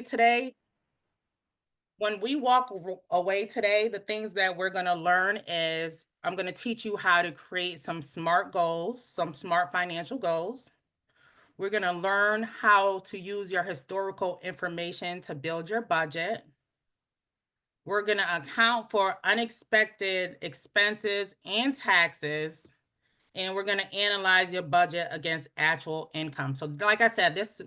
Today, when we walk away today, the things that we're going to learn is I'm going to teach you how to create some smart goals, some smart financial goals. We're going to learn how to use your historical information to build your budget. We're going to account for unexpected expenses and taxes. And we're going to analyze your budget against actual income. So like I said, this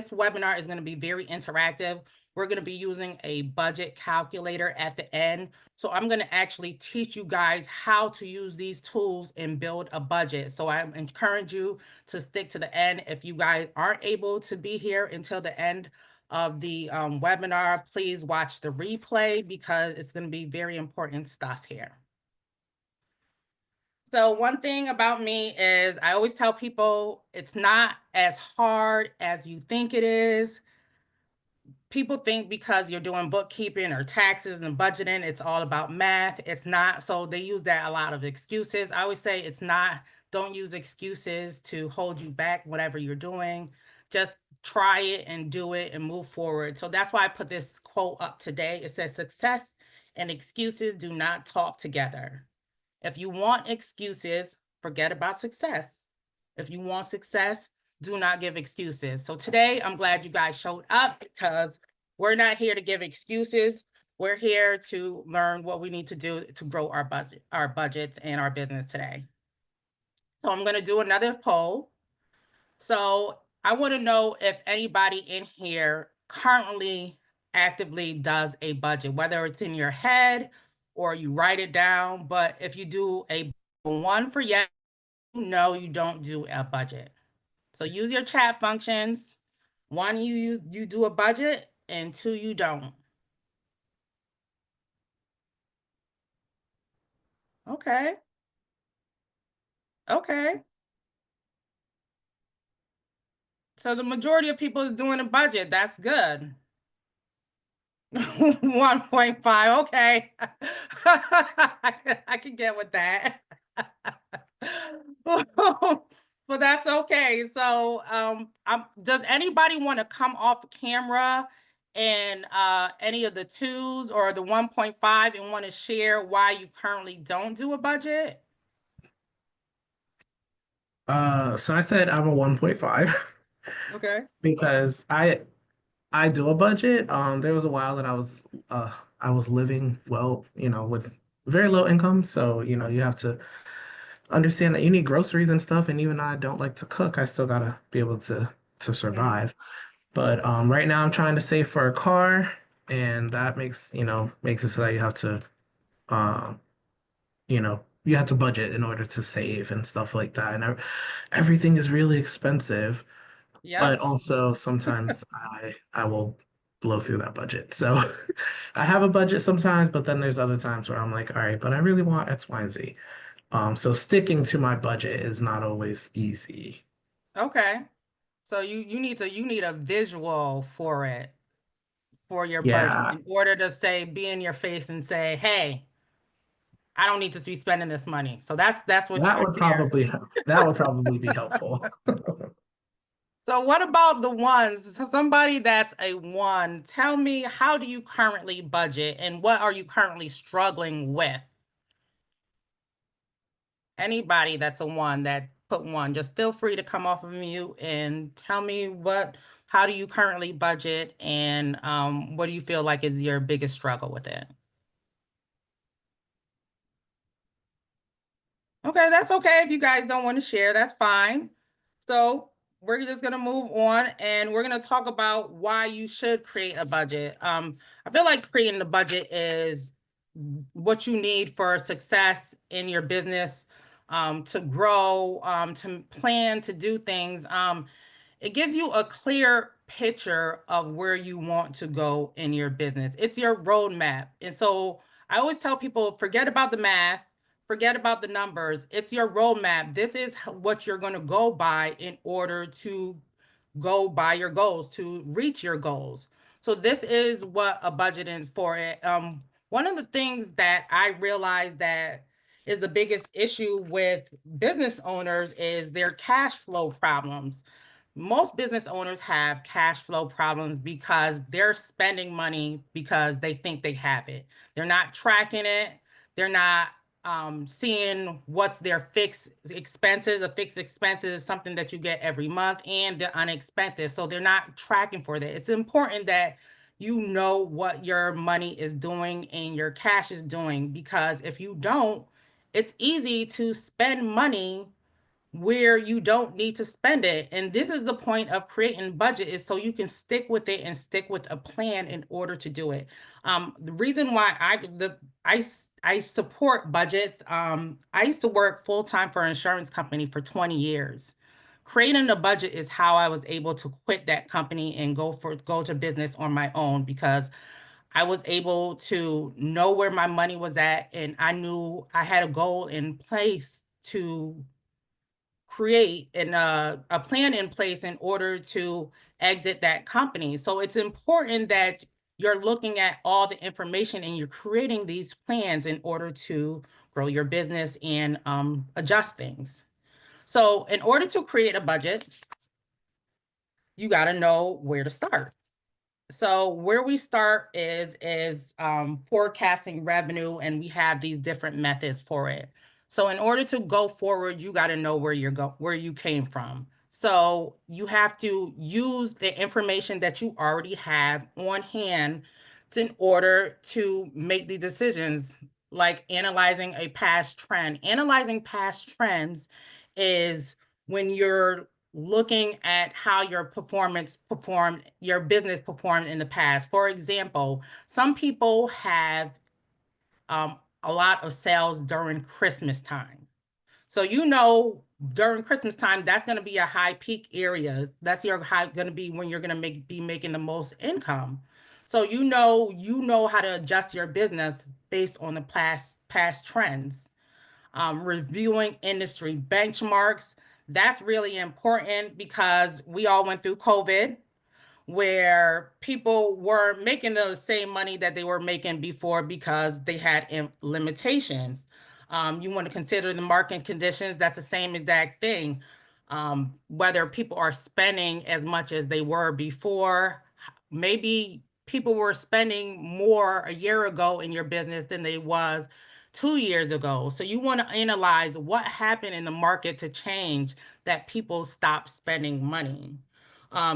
webinar is going to be very interactive. We're going to be using a budget calculator at the end. So I'm going to actually teach you guys how to use these tools and build a budget. So I encourage you to stick to the end. If you guys aren't able to be here until the end of the webinar, please watch the replay because it's going to be very important stuff here. So one thing about me is I always tell people it's not as hard as you think it is. People think because you're doing bookkeeping or taxes and budgeting, it's all about math. It's not. So they use that a lot of excuses. I always say it's not. Don't use excuses to hold you back, whatever you're doing. Just try it and do it and move forward. So that's why I put this quote up today. It says, success and excuses do not talk together. If you want excuses, forget about success. If you want success, do not give excuses. So today, I'm glad you guys showed up because we're not here to give excuses. We're here to learn what we need to do to grow our budgets and our business today. So I'm going to do another poll. So I want to know if anybody in here currently actively does a budget, whether it's in your head or you write it down. But if you do a one for yes, no, you don't do a budget. So use your chat functions. One, you do a budget, and two, you don't. Okay. Okay. So the majority of people is doing a budget. That's good. 1.5. Okay. I can get with that. But that's okay. So does anybody want to come off camera and any of the twos or the 1.5 and want to share why you currently don't do a budget? So I said I'm a 1.5 Okay. because I do a budget. There was a while that I was living well, with very low income. So, you have to understand that you need groceries and stuff. And even though I don't like to cook, I still gotta be able to survive. But right now I'm trying to save for a car, and that makes it so that um, you have to budget in order to save and stuff like that. And everything is really expensive. Yep. But also sometimes I will blow through that budget. So I have a budget sometimes, but then there's other times where I'm like, all right, but I really want X, Y, and Z. So sticking to my budget is not always easy. Okay. So you need a visual for it, for your budget, Yeah, in order to say, be in your face and say, hey, I don't need to be spending this money. So that's what that you're would here. probably that would probably be helpful. So what about the ones? So somebody that's a one, tell me, how do you currently budget and what are you currently struggling with? Anybody that's a one that put one, just feel free to come off of mute and tell me how do you currently budget and what do you feel like is your biggest struggle with it? Okay, that's okay. If you guys don't want to share, that's fine. So we're just gonna move on and we're gonna talk about why you should create a budget. I feel like creating a budget is what you need for success in your business, to grow, to plan, to do things. It gives you a clear picture of where you want to go in your business. It's your roadmap. And so I always tell people, forget about the math, forget about the numbers. It's your roadmap. This is what you're going to go by in order to go by your goals, to reach your goals. So this is what a budget is for it. One of the things that I realized that is the biggest issue with business owners is their cash flow problems. Most business owners have cash flow problems because they're spending money because they think they have it. They're not tracking it. They're not seeing what's their fixed expenses. A fixed expense is something that you get every month, and the unexpected. So they're not tracking for that. It's important that you know what your money is doing and your cash is doing, because if you don't, it's easy to spend money where you don't need to spend it. And this is the point of creating budget, is so you can stick with it and stick with a plan in order to do it. The reason why I support budgets. I used to work full time for an insurance company for 20 years. Creating a budget is how I was able to quit that company and go to business on my own, because I was able to know where my money was at, and I knew I had a goal in place to create a plan in place in order to exit that company. So it's important that you're looking at all the information and you're creating these plans in order to grow your business and adjust things. So in order to create a budget, you got to know where to start. So where we start is forecasting revenue, and we have these different methods for it. So in order to go forward, you got to know where you came from. So you have to use the information that you already have on hand in order to make the decisions, like analyzing a past trend. Analyzing past trends is when you're looking at how your business performed in the past. For example, some people have a lot of sales during Christmas time. So during Christmas time, that's going to be a high peak area. That's your high going to be when you're going to be making the most income. So you know how to adjust your business based on the past trends. Reviewing industry benchmarks. That's really important because we all went through COVID, where people were making the same money that they were making before because they had limitations. You want to consider the market conditions. That's the same exact thing. Whether people are spending as much as they were before, maybe people were spending more a year ago in your business than they was 2 years ago. So you want to analyze what happened in the market to change that people stop spending money.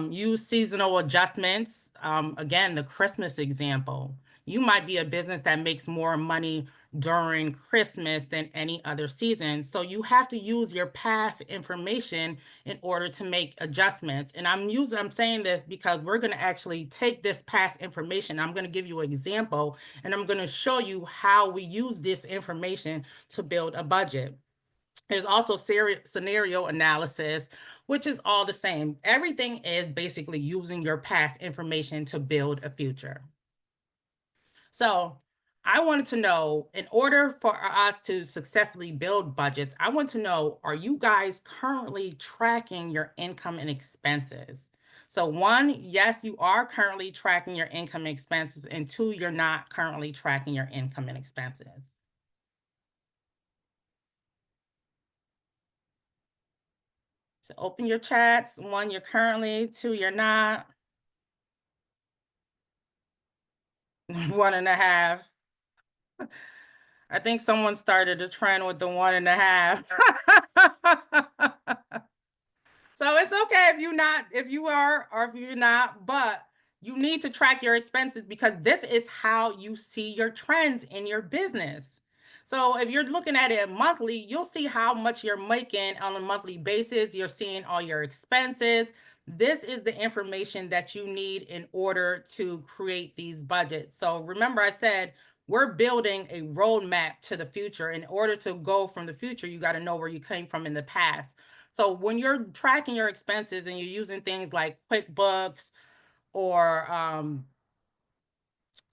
Use seasonal adjustments. Again, the Christmas example. You might be a business that makes more money during Christmas than any other season. So you have to use your past information in order to make adjustments. And I'm saying this because we're going to actually take this past information. I'm going to give you an example, and I'm going to show you how we use this information to build a budget. There's also scenario analysis, which is all the same. Everything is basically using your past information to build a future. So I wanted to know, in order for us to successfully build budgets, I want to know, are you guys currently tracking your income and expenses? So one, yes, you are currently tracking your income and expenses, and two, you're not currently tracking your income and expenses. So open your chats. One, you're currently, two, you're not. 1.5. I think someone started a trend with the 1.5. So it's okay if you are, or if you're not, but you need to track your expenses, because this is how you see your trends in your business. So if you're looking at it monthly, you'll see how much you're making on a monthly basis. You're seeing all your expenses. This is the information that you need in order to create these budgets. So remember, I said we're building a roadmap to the future. In order to go from the future, you got to know where you came from in the past. So when you're tracking your expenses and you're using things like QuickBooks or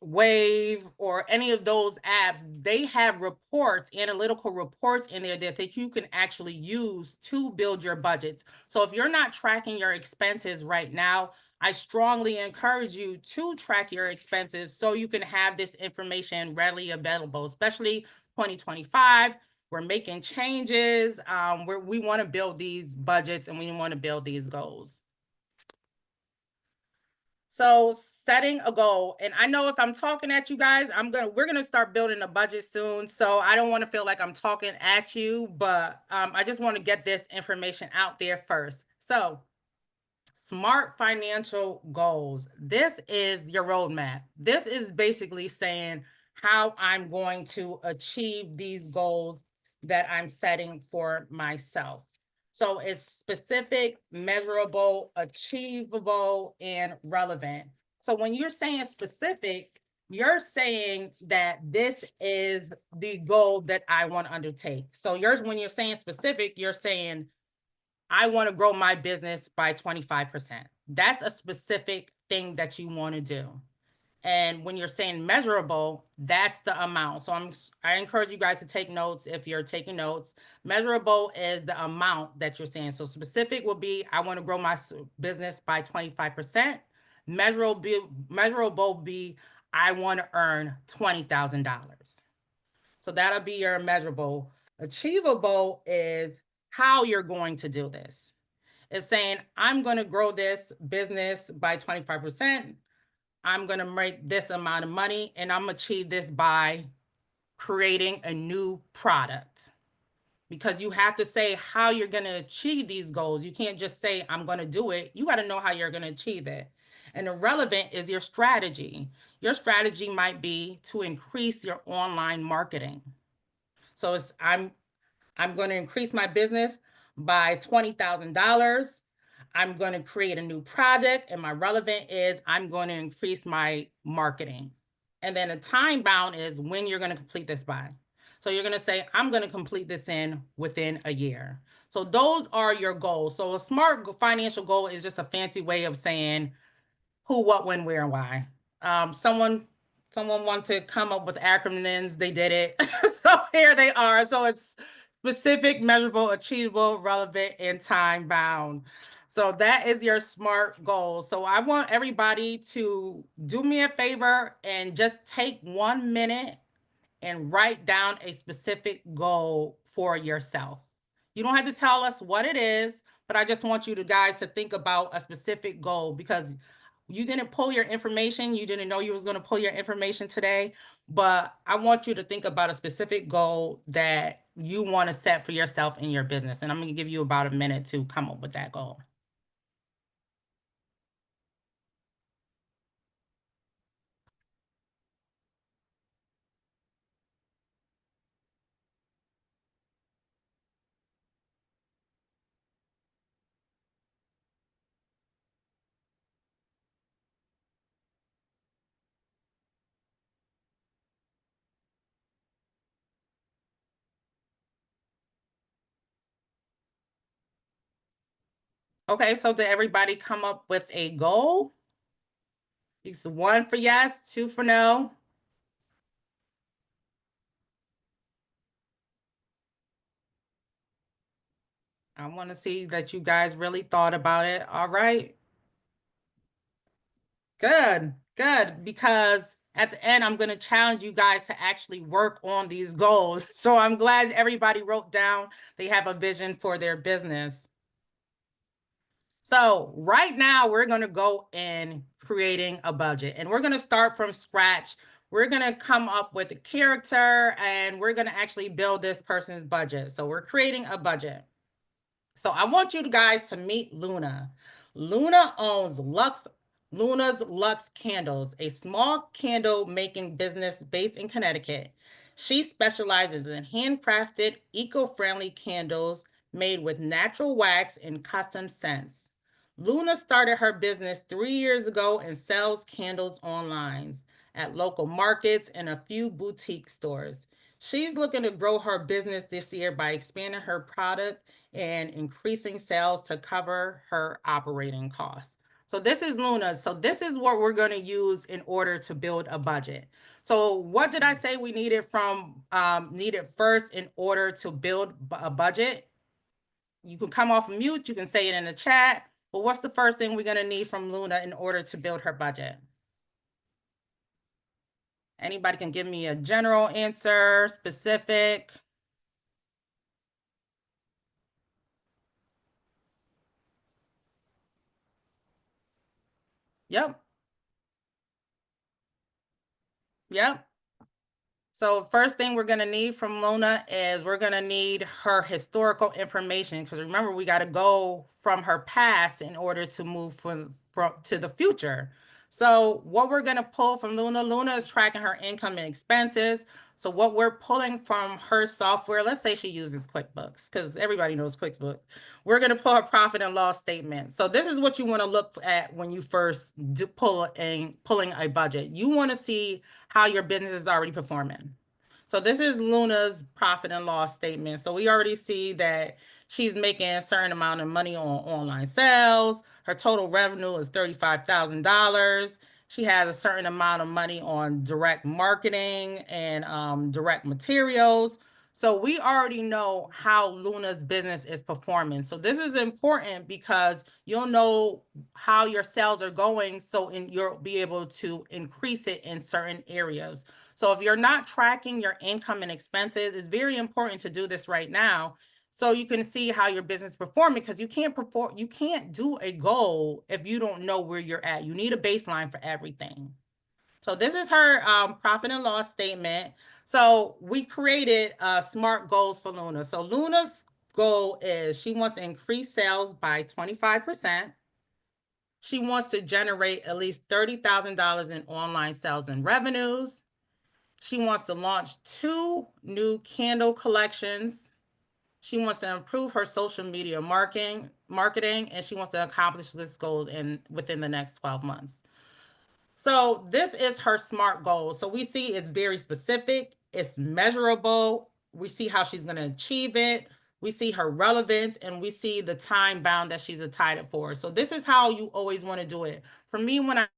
Wave or any of those apps, they have reports, analytical reports in there that you can actually use to build your budgets. So if you're not tracking your expenses right now, I strongly encourage you to track your expenses so you can have this information readily available, especially 2025. We're making changes. We want to build these budgets and we want to build these goals. So setting a goal, and I know if I'm talking at you guys, we're gonna start building a budget soon. So I don't want to feel like I'm talking at you, but I just want to get this information out there first. So smart financial goals. This is your roadmap. This is basically saying how I'm going to achieve these goals that I'm setting for myself. So it's specific, measurable, achievable, and relevant. So when you're saying specific, you're saying that this is the goal that I want to undertake. So when you're saying specific, you're saying I want to grow my business by 25%. That's a specific thing that you want to do. And when you're saying measurable, that's the amount. So I encourage you guys to take notes if you're taking notes. Measurable is the amount that you're saying. So specific will be I want to grow my business by 25%. Measurable be I want to earn $20,000. So that'll be your measurable. Achievable is how you're going to do this. It's saying, I'm going to grow this business by 25%. I'm going to make this amount of money, and I'm going to achieve this by creating a new product. Because you have to say how you're going to achieve these goals. You can't just say, I'm going to do it. You got to know how you're going to achieve it. And the relevant is your strategy. Your strategy might be to increase your online marketing. So I'm going to increase my business by $20,000. I'm going to create a new product, and my relevant is I'm going to increase my marketing. And then a time bound is when you're going to complete this by. So you're going to say, I'm going to complete this within a year. So those are your goals. So a smart financial goal is just a fancy way of saying who, what, when, where, and why. Someone wanted to come up with acronyms, they did it. So here they are. So it's specific, measurable, achievable, relevant, and time bound. So that is your SMART goal. So I want everybody to do me a favor and just take 1 minute and write down a specific goal for yourself. You don't have to tell us what it is, but I just want you guys to think about a specific goal because you didn't pull your information. You didn't know you was going to pull your information today, but I want you to think about a specific goal that you want to set for yourself in your business. And I'm going to give you about a minute to come up with that goal. Okay, so did everybody come up with a goal? It's 1 for yes, 2 for no. I want to see that you guys really thought about it. All right. Good, good. Because at the end, I'm going to challenge you guys to actually work on these goals. So I'm glad everybody wrote down they have a vision for their business. So right now, we're going to go in creating a budget, and we're going to start from scratch. We're going to come up with a character, and we're going to actually build this person's budget. So we're creating a budget. So I want you guys to meet Luna. Luna owns Luna's Lux Candles, a small candle making business based in Connecticut. She specializes in handcrafted, eco-friendly candles made with natural wax and custom scents. Luna started her business 3 years ago and sells candles online at local markets and a few boutique stores. She's looking to grow her business this year by expanding her product and increasing sales to cover her operating costs. So this is Luna. So this is what we're going to use in order to build a budget. So what did I say we needed first in order to build a budget? You can come off mute. You can say it in the chat. But what's the first thing we're going to need from Luna in order to build her budget? Anybody can give me a general answer, specific. Yep. Yep. So first thing we're gonna need from Luna is we're gonna need her historical information, because remember, we got to go from her past in order to move from to the future. So what we're gonna pull from Luna, Luna is tracking her income and expenses. So what we're pulling from her software, let's say she uses QuickBooks, because everybody knows QuickBooks. We're gonna pull her profit and loss statement. So this is what you want to look at when you first pulling a budget. You want to see how your business is already performing. So this is Luna's profit and loss statement. So we already see that she's making a certain amount of money on online sales. Her total revenue is $35,000. She has a certain amount of money on direct marketing and direct materials. So we already know how Luna's business is performing. So this is important because you'll know how your sales are going, so you'll be able to increase it in certain areas. So if you're not tracking your income and expenses, it's very important to do this right now so you can see how your business is performing, because you can't do a goal if you don't know where you're at. You need a baseline for everything. So this is her profit and loss statement. So we created SMART goals for Luna. So Luna's goal is she wants to increase sales by 25%. She wants to generate at least $30,000 in online sales and revenues. She wants to launch 2 new candle collections. She wants to improve her social media marketing, and she wants to accomplish this goal within the next 12 months. So this is her SMART goal. So we see it's very specific, it's measurable. We see how she's going to achieve it. We see her relevance, and we see the time bound that she's tied it for. So this is how you always want to do it. For me, when I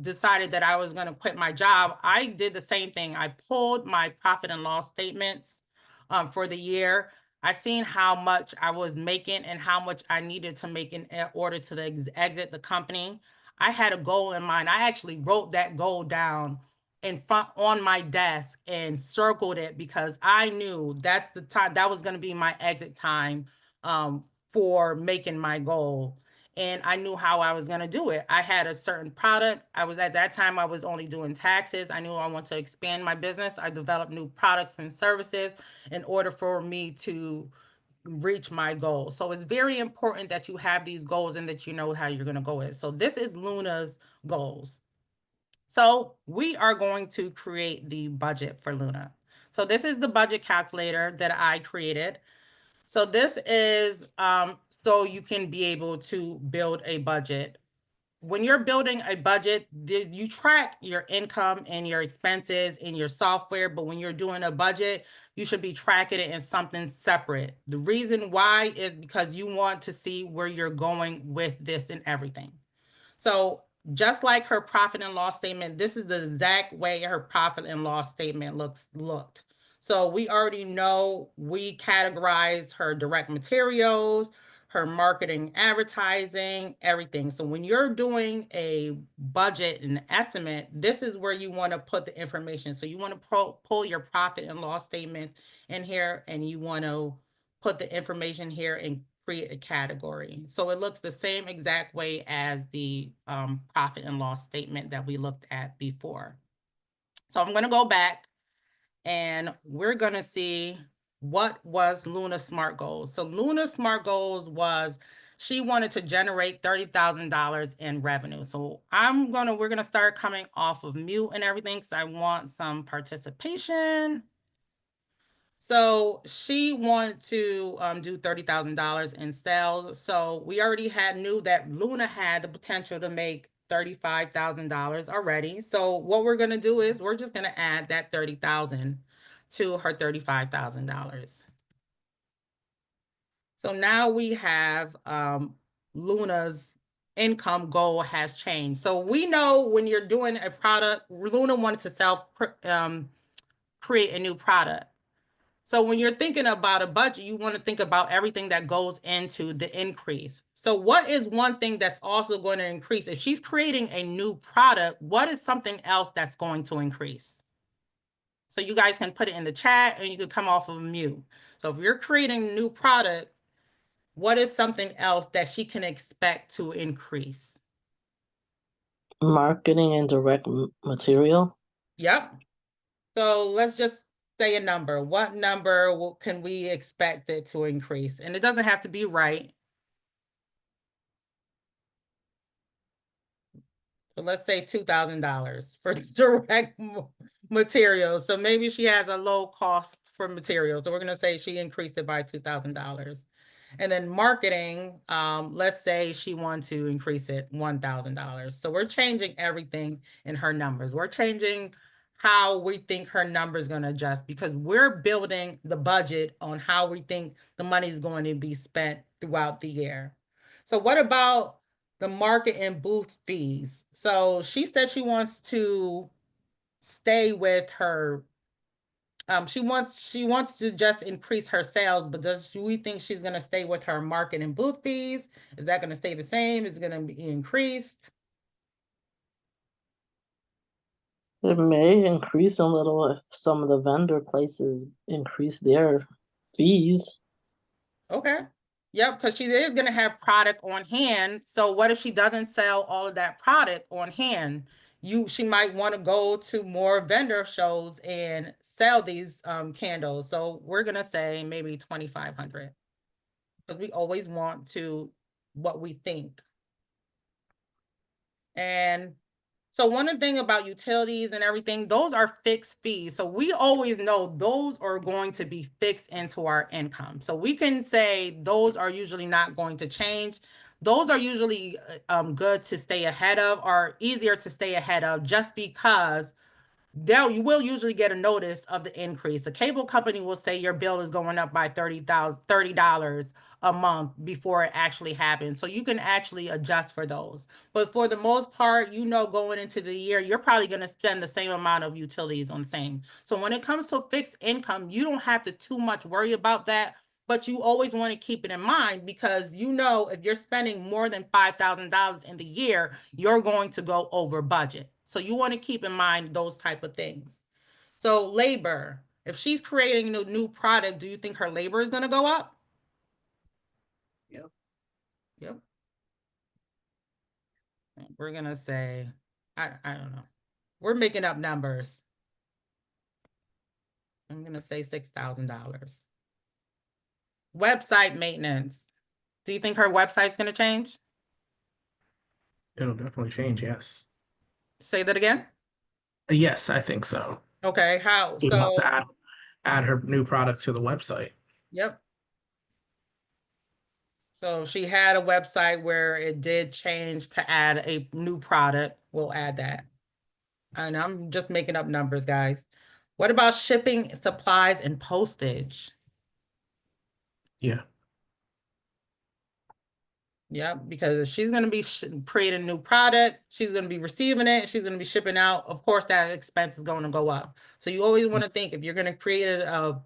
decided that I was going to quit my job, I did the same thing. I pulled my profit and loss statements for the year. I seen how much I was making and how much I needed to make in order to exit the company. I had a goal in mind. I actually wrote that goal down in front on my desk and circled it, because I knew that's the time that was going to be my exit time for making my goal. And I knew how I was going to do it. I had a certain product. I was at that time, I was only doing taxes. I knew I wanted to expand my business. I developed new products and services in order for me to reach my goal. So it's very important that you have these goals and that you know how you're going to go with. So this is Luna's goals. So we are going to create the budget for Luna. So this is the budget calculator that I created. So this is so you can be able to build a budget. When you're building a budget, you track your income and your expenses in your software, but when you're doing a budget, you should be tracking it in something separate. The reason why is because you want to see where you're going with this and everything. So just like her profit and loss statement, this is the exact way her profit and loss statement looked. So we already know we categorized her direct materials, her marketing, advertising, everything. So when you're doing a budget and estimate, this is where you want to put the information. So you want to pull your profit and loss statements in here, and you want to put the information here and create a category. So it looks the same exact way as the profit and loss statement that we looked at before. So I'm going to go back and we're going to see what was Luna's SMART goals. So Luna's SMART goals was she wanted to generate $30,000 in revenue. So we're going to start coming off of mute and everything, because I want some participation. So she wanted to do $30,000 in sales. So we already knew that Luna had the potential to make $35,000 already. So what we're going to do is we're just going to add that 30,000 to her $35,000. So now we have Luna's income goal has changed. So we know when you're doing a product, Luna wanted to create a new product. So when you're thinking about a budget, you want to think about everything that goes into the increase. So what is one thing that's also going to increase? If she's creating a new product, what is something else that's going to increase? So you guys can put it in the chat, and you can come off of mute. So if you're creating a new product, what is something else that she can expect to increase? Marketing and direct material. Yep. So let's just say a number. What number can we expect it to increase? And it doesn't have to be right. So let's say $2,000 for direct materials. So maybe she has a low cost for materials. So we're gonna say she increased it by $2,000. And then marketing, let's say she wants to increase it $1,000. So we're changing everything in her numbers. We're changing how we think her number is going to adjust because we're building the budget on how we think the money is going to be spent throughout the year. So what about the market and booth fees? So she said she wants to stay with her she wants to just increase her sales, but do we think she's gonna stay with her market and booth fees? Is that gonna stay the same? Is it gonna be increased? It may increase a little if some of the vendor places increase their fees. Okay. Yep, because she is gonna have product on hand. So what if she doesn't sell all of that product on hand? She might want to go to more vendor shows and sell these candles. So we're gonna say maybe 2,500 because we always want to what we think. And so one thing about utilities and everything, those are fixed fees. So we always know those are going to be fixed into our income. So we can say those are usually not going to change. Those are usually good to stay ahead of or easier to stay ahead of just because you will usually get a notice of the increase. A cable company will say your bill is going up by $30 a month before it actually happens. So you can actually adjust for those. But for the most part, going into the year, you're probably going to spend the same amount of utilities on the same. So when it comes to fixed income, you don't have to too much worry about that. But you always want to keep it in mind because if you're spending more than $5,000 in the year, you're going to go over budget. So you want to keep in mind those type of things. So labor, if she's creating a new product, do you think her labor is going to go up? Yep. Yep. We're going to say, I don't know. We're making up numbers. I'm going to say $6,000. Website maintenance. Do you think her website's going to change? It'll definitely change, yes. Say that again. Yes, I think so. Okay, how? We'd have So, to add her new product to the website. yep. So she had a website where it did change to add a new product. We'll add that. And I'm just making up numbers, guys. What about shipping, supplies, and postage? Yeah. Yeah, because if she's going to be creating a new product, she's going to be receiving it, she's going to be shipping out. Of course, that expense is going to go up. So you always want to think if you're going to create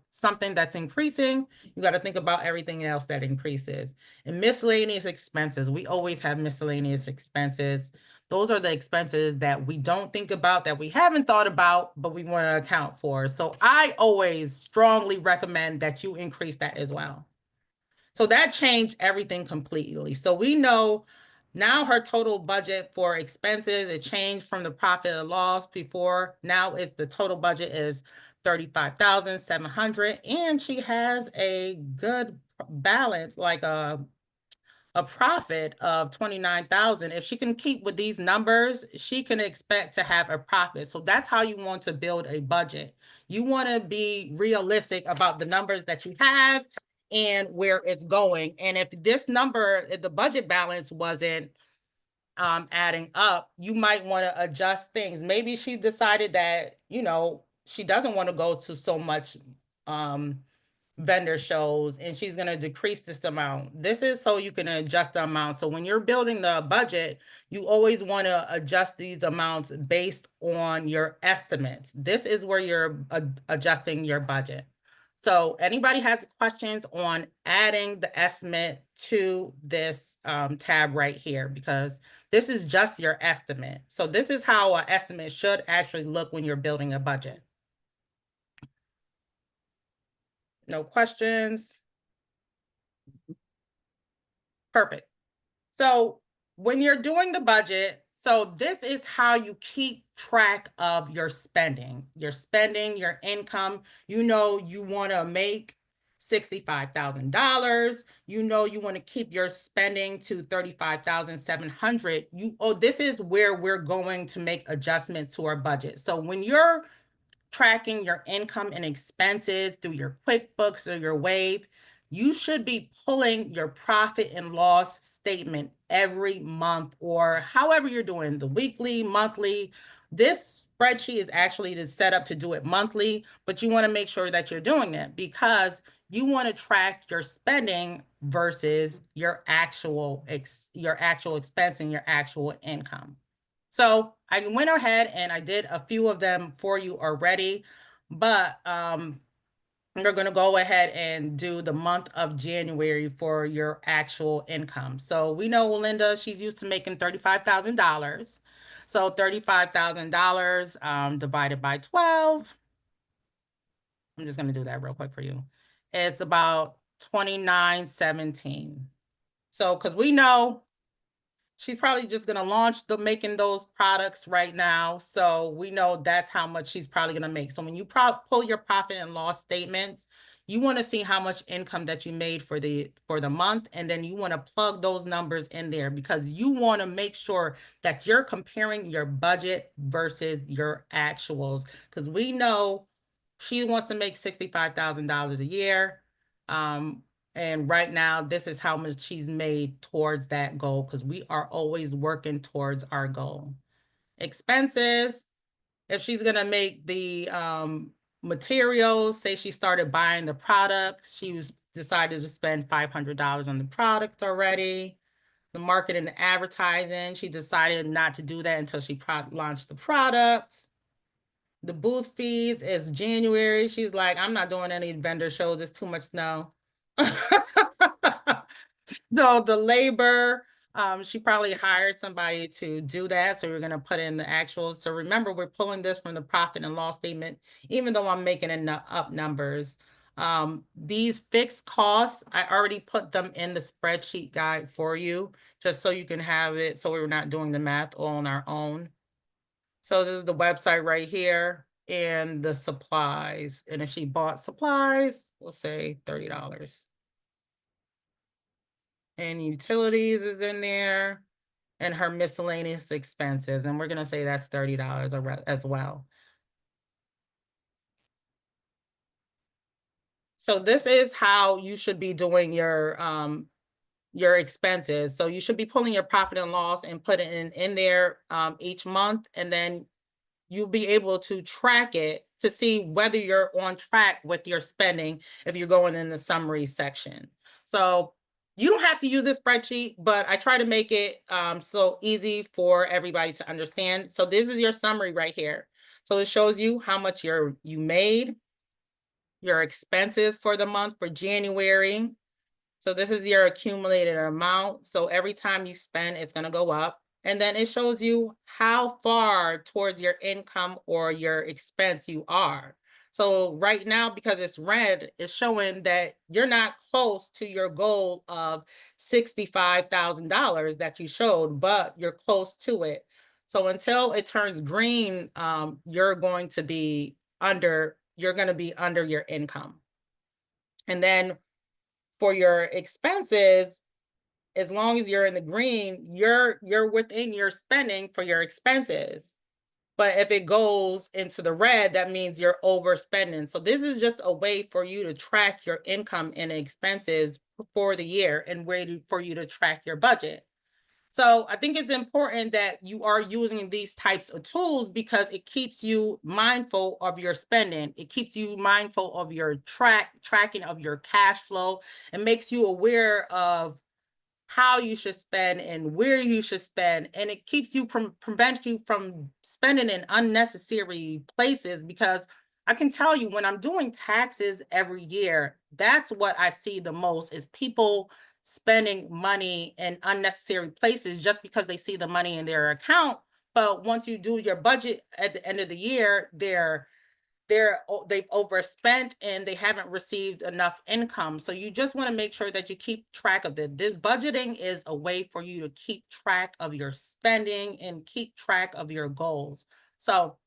something that's increasing, you got to think about everything else that increases. And miscellaneous expenses, we always have miscellaneous expenses. Those are the expenses that we don't think about, that we haven't thought about, but we want to account for. So I always strongly recommend that you increase that as well. So that changed everything completely. So we know now her total budget for expenses, it changed from the profit or loss before. Now it's the total budget is 35,700, and she has a good balance, like a profit of 29,000. If she can keep with these numbers, she can expect to have a profit. So that's how you want to build a budget. You want to be realistic about the numbers that you have and where it's going. And if the budget balance wasn't adding up, you might want to adjust things. Maybe she decided that, she doesn't want to go to so much vendor shows and she's going to decrease this amount. This is so you can adjust the amount. So when you're building the budget, you always want to adjust these amounts based on your estimates. This is where you're adjusting your budget. So anybody has questions on adding the estimate to this tab right here, because this is just your estimate. So this is how an estimate should actually look when you're building a budget. No questions? Perfect. So when you're doing the budget, So this is how you keep track of your spending, your income. You know you want to make $65,000. You know you want to keep your spending to 35,700. This is where we're going to make adjustments to our budget. So when you're tracking your income and expenses through your QuickBooks or your Wave, you should be pulling your profit and loss statement every month or however you're doing the weekly, monthly. This spreadsheet is actually set up to do it monthly, but you want to make sure that you're doing it because you want to track your spending versus your actual expense and your actual income. So I went ahead and I did a few of them for you already, but we're going to go ahead and do the month of January for your actual income. So we know Linda, she's used to making $35,000. So $35,000 divided by 12. I'm just going to do that real quick for you. It's about 2917. So because we know she's probably just going to launch making those products right now. So we know that's how much she's probably going to make. So when you pull your profit and loss statements, you want to see how much income that you made for the month. And then you want to plug those numbers in there because you want to make sure that you're comparing your budget versus your actuals. Because we know she wants to make $65,000 a year. And right now, this is how much she's made towards that goal because we are always working towards our goal. Expenses, if she's going to make the materials, say she started buying the product, decided to spend $500 on the product already. The marketing and advertising, she decided not to do that until she launched the product. The booth fees is January. She's like, I'm not doing any vendor shows. It's too much snow. So the labor, she probably hired somebody to do that. So we're going to put in the actuals. So remember, we're pulling this from the profit and loss statement, even though I'm making up numbers. These fixed costs, I already put them in the spreadsheet guide for you, just so you can have it. So we're not doing the math all on our own. So this is the website right here and the supplies. And if she bought supplies, we'll say $30. And utilities is in there and her miscellaneous expenses. And we're going to say that's $30 as well. So this is how you should be doing your expenses. So you should be pulling your profit and loss and put it in there each month. And then you'll be able to track it to see whether you're on track with your spending if you're going in the summary section. So you don't have to use this spreadsheet, but I try to make it so easy for everybody to understand. So this is your summary right here. So it shows you how much you made, your expenses for the month for January. So this is your accumulated amount. So every time you spend, it's going to go up. And then it shows you how far towards your income or your expense you are. So right now, because it's red, it's showing that you're not close to your goal of $65,000 that you showed, but you're close to it. So until it turns green, you're going to be under your income. And then for your expenses, as long as you're in the green, you're within your spending for your expenses. But if it goes into the red, that means you're overspending. So this is just a way for you to track your income and expenses for the year and for you to track your budget. So I think it's important that you are using these types of tools because it keeps you mindful of your spending. It keeps you mindful of your tracking of your cash flow and makes you aware of how you should spend and where you should spend. And it keeps you prevents you from spending in unnecessary places because I can tell you when I'm doing taxes every year, that's what I see the most is people spending money in unnecessary places just because they see the money in their account. But once you do your budget at the end of the year, they're they've overspent and they haven't received enough income. So you just want to make sure that you keep track of it. This budgeting is a way for you to keep track of your spending and keep track of your goals. So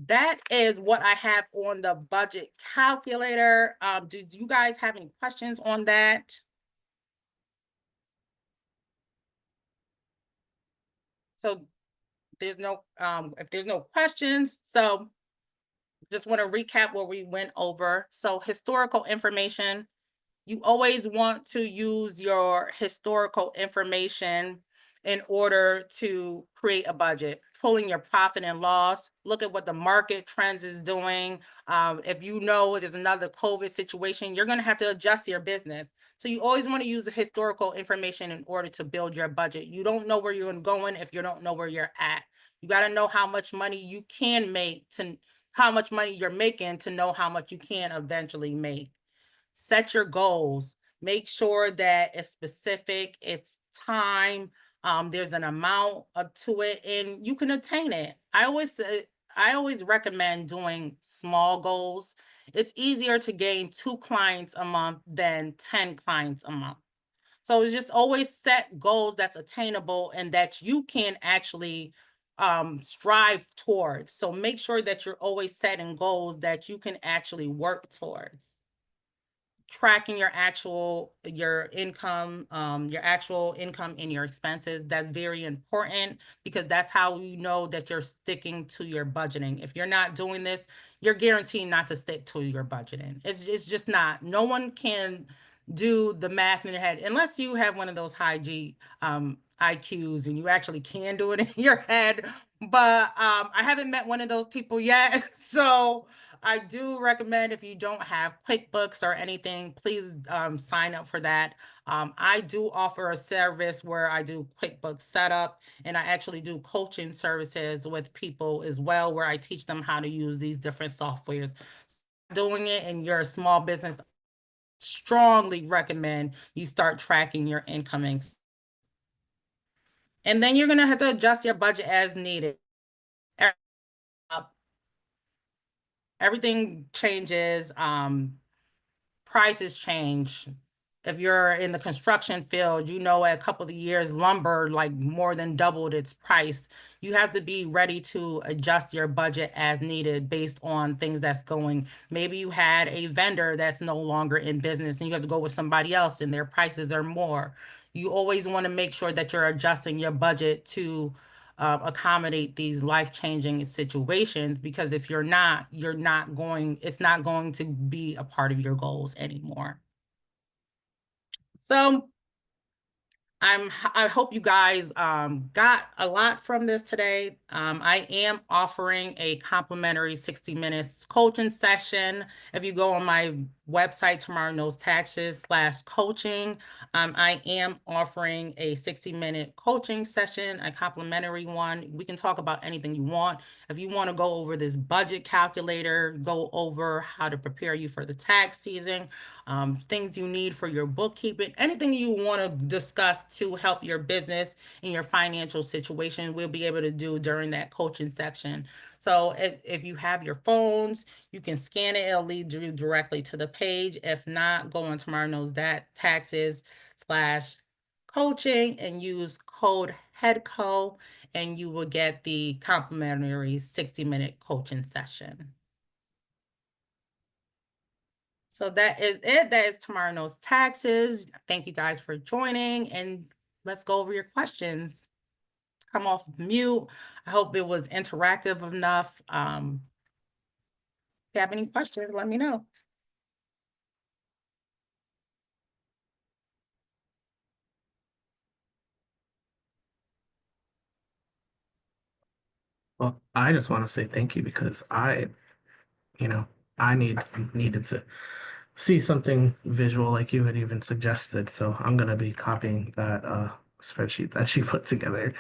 that is what I have on the budget calculator. Did you guys have any questions on that? So there's no if there's no questions, so just want to recap what we went over. So historical information, you always want to use your historical information in order to create a budget. Pulling your profit and loss, look at what the market trends is doing. If you know there's another COVID situation, you're going to have to adjust your business. So you always want to use the historical information in order to build your budget. You don't know where you're going if you don't know where you're at. You got to know how much money you can make to how much money you're making to know how much you can eventually make. Set your goals. Make sure that it's specific, it's time, there's an amount to it, and you can attain it. I always recommend doing small goals. It's easier to gain 2 clients a month than 10 clients a month. So it's just always set goals that's attainable and that you can actually strive towards. So make sure that you're always setting goals that you can actually work towards. Tracking your actual income and your expenses. That's very important because that's how you know that you're sticking to your budgeting. If you're not doing this, you're guaranteed not to stick to your budgeting. It's just not. No one can do the math in their head unless you have one of those high G IQs and you actually can do it in your head. But I haven't met one of those people yet. So I do recommend, if you don't have QuickBooks or anything, please sign up for that. I do offer a service where I do QuickBooks setup, and I actually do coaching services with people as well, where I teach them how to use these different softwares. Doing it in your small business, strongly recommend you start tracking your incoming. And then you're going to have to adjust your budget as needed. Everything changes, prices change. If you're in the construction field, you know, a couple of years, lumber like more than doubled its price. You have to be ready to adjust your budget as needed based on things that's going. Maybe you had a vendor that's no longer in business and you have to go with somebody else and their prices are more. You always want to make sure that you're adjusting your budget to accommodate these life-changing situations, because if you're not, it's not going to be a part of your goals anymore. So I hope you guys got a lot from this today. I am offering a complimentary 60 minutes coaching session. If you go on my website, Tamara Knows Taxes /coaching, I am offering a 60-minute coaching session, a complimentary one. We can talk about anything you want. If you want to go over this budget calculator, go over how to prepare you for the tax season, things you need for your bookkeeping, anything you want to discuss to help your business and your financial situation, we'll be able to do during that coaching section. So if you have your phones, you can scan it. It'll lead you directly to the page. If not, go on Tamara Knows Taxes /coaching and use code HEADCO, and you will get the complimentary 60-minute coaching session. So that is it. That is Tamara Knows Taxes. Thank you guys for joining, and let's go over your questions. Come off mute. I hope it was interactive enough. If you have any questions, let me know. Well, I just want to say thank you because you know, I needed to see something visual like you had even suggested. So I'm gonna be copying that spreadsheet that you put together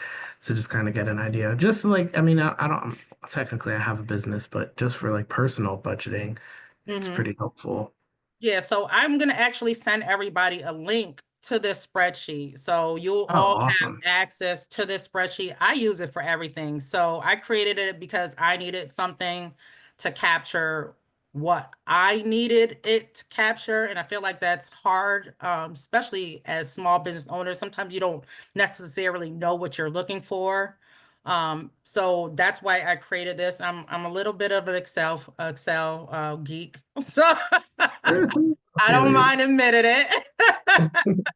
to just kind of get an idea. Just like, I mean, I don't technically I have a business, but just for like personal budgeting, it's pretty helpful. Yeah, so I'm gonna actually send everybody a link to this spreadsheet. So you'll Oh, all have awesome. access to this spreadsheet. I use it for everything. So I created it because I needed something to capture what I needed it to capture. And I feel like that's hard, especially as small business owners. Sometimes you don't necessarily know what you're looking for. So that's why I created this. I'm a little bit of an Excel geek. So I don't Period. mind admitting it.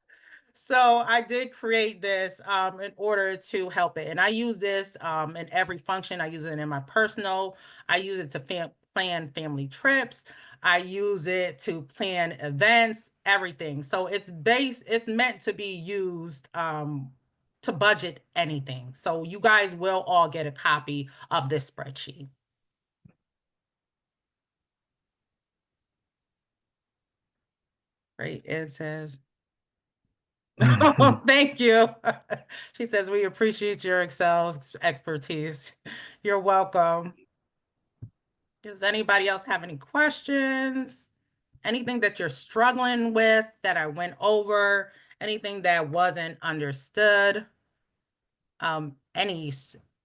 So I did create this in order to help it. And I use this in every function. I use it in my personal. I use it to plan family trips. I use it to plan events, everything. So it's meant to be used to budget anything. So you guys will all get a copy of this spreadsheet. Right? It says, oh, thank you. She says, we appreciate your Excel expertise. You're welcome. Does anybody else have any questions? Anything that you're struggling with that I went over? Anything that wasn't understood? Any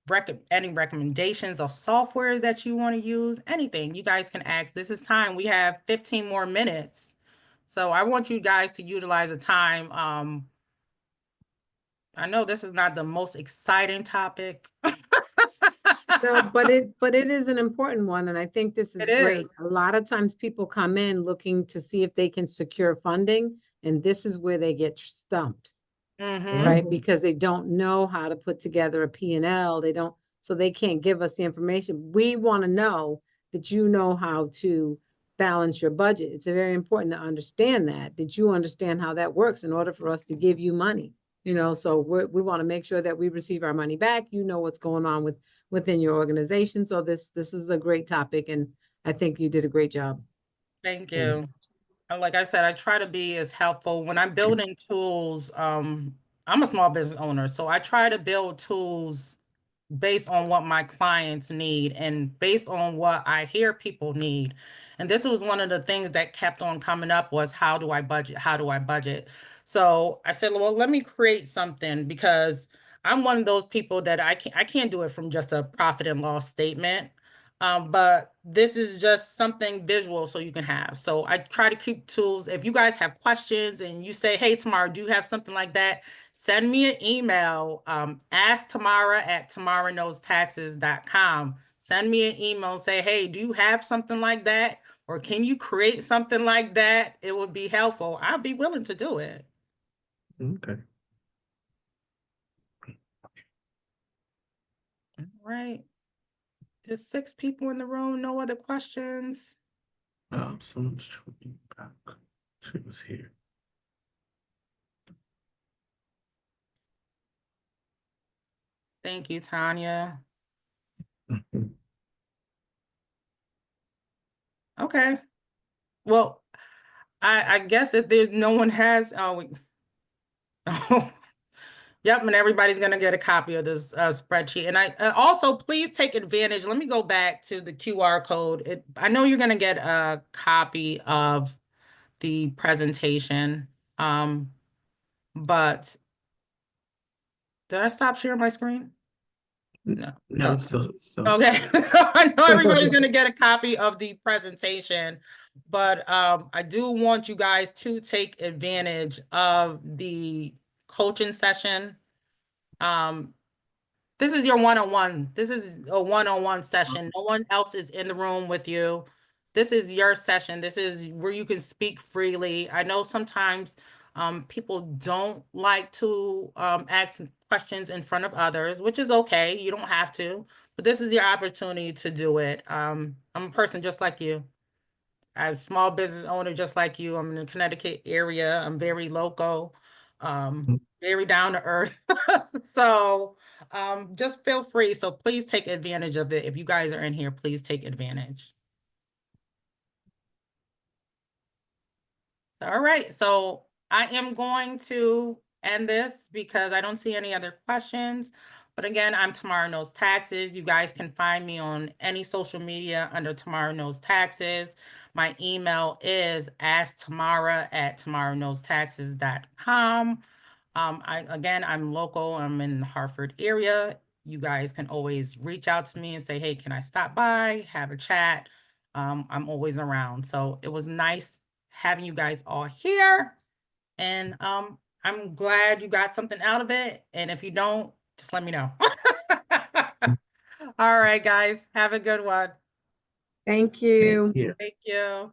recommendations of software that you want to use? Anything you guys can ask. This is time. We have 15 more minutes. So I want you guys to utilize the time. I know this is not the most exciting topic. No, but it is an important one, and I think this is It great. is. A lot of times people come in looking to see if they can secure funding, and this is where they get stumped, Mm-hmm. right? Because they don't know how to put together a P&L. They don't, so they can't give us the information. We want to know that you know how to balance your budget. It's very important to understand that you understand how that works in order for us to give you money. So we want to make sure that we receive our money back. You know what's going on within your organization. So this is a great topic, and I think you did a great job. Thank you. Like I said, I try to be as helpful when I'm building tools. I'm a small business owner, so I try to build tools based on what my clients need and based on what I hear people need. And this was one of the things that kept on coming up was how do I budget? How do I budget? So I said, well, let me create something because I'm one of those people that I can't do it from just a profit and loss statement. But this is just something visual so you can have. So I try to keep tools. If you guys have questions and you say, hey, Tamara, do you have something like that? Send me an email. Ask Tamara at tamaraknowstaxes.com. Send me an email and say, hey, do you have something like that? Or can you create something like that? It would be helpful. I'll be willing to do it. Okay. All right. There's 6 people in the room. No other questions. Someone's joining back. She was here. Thank you, Tanya. Okay. Well, I guess if there's no one has, oh, yep, and everybody's gonna get a copy of this spreadsheet. And I also please take advantage. Let me go back to the QR code. I know you're gonna get a copy of the presentation, but did I stop sharing my screen? No. No, Okay. it's still. Okay, I know everybody's gonna get a copy of the presentation, but I do want you guys to take advantage of the coaching session. This is your one-on-one. This is a one-on-one session. No one else is in the room with you. This is your session. This is where you can speak freely. I know sometimes people don't like to ask questions in front of others, which is okay. You don't have to, but this is your opportunity to do it. I'm a person just like you. I'm a small business owner just like you. I'm in the Connecticut area. I'm very local, very down to earth. So just feel free. So please take advantage of it. If you guys are in here, please take advantage. All right. So I am going to end this because I don't see any other questions. But again, I'm Tamara Knows Taxes. You guys can find me on any social media under Tamara Knows Taxes. My email is asktamara@tamaraknowstaxes.com. I'm local. I'm in the Hartford area. You guys can always reach out to me and say, hey, can I stop by, have a chat? I'm always around. So it was nice having you guys all here. And I'm glad you got something out of it. And if you don't, just let me know. All right, guys, have a good one. Thank you. Thank you. Thank you.